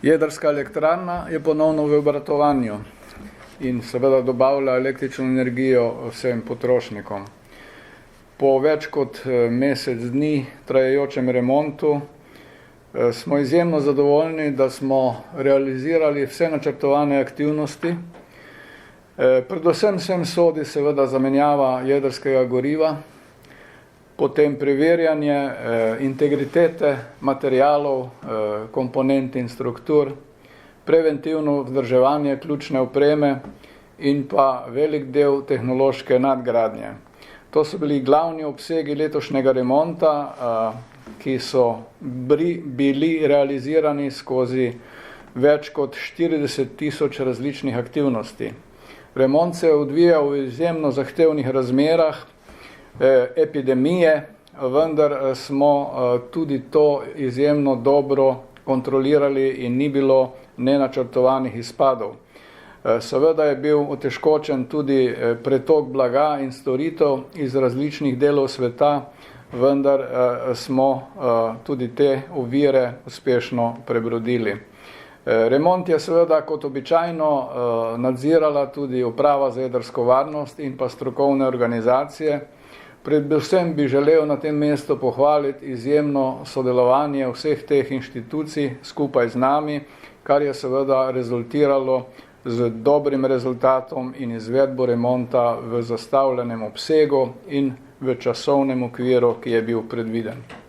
Jedrska elektrarna je ponovno v obratovanju in seveda dobavlja električno energijo vsem potrošnikom. Po več kot mesec dni trajajočem remontu smo izjemno zadovoljni, da smo realizirali vse načrtovane aktivnosti. Predvsem sem sodi seveda zamenjava jedrskega goriva, potem preverjanje integritete materialov, komponent in struktur, preventivno vzdrževanje ključne opreme in pa velik del tehnološke nadgradnje. To so bili glavni obsegi letošnjega remonta, ki so bili realizirani skozi več kot 40 000 različnih aktivnosti. Remont se je odvijal v izjemno zahtevnih razmerah epidemije, vendar smo tudi to izjemno dobro kontrolirali in ni bilo nenačrtovanih izpadov. Seveda je bil otežkočen tudi pretok blaga in storitev iz različnih delov sveta, vendar smo tudi te ovire uspešno prebrodili. Remont je seveda kot običajno nadzirala tudi uprava za jedrsko varnost in pa strokovne organizacije. Predvsem bi želel na tem mestu pohvaliti izjemno sodelovanje vseh teh inštitucij skupaj z nami, kar je seveda rezultiralo z dobrim rezultatom in izvedbo remonta v zastavljenem obsegu in v časovnem okviru, ki je bil predviden.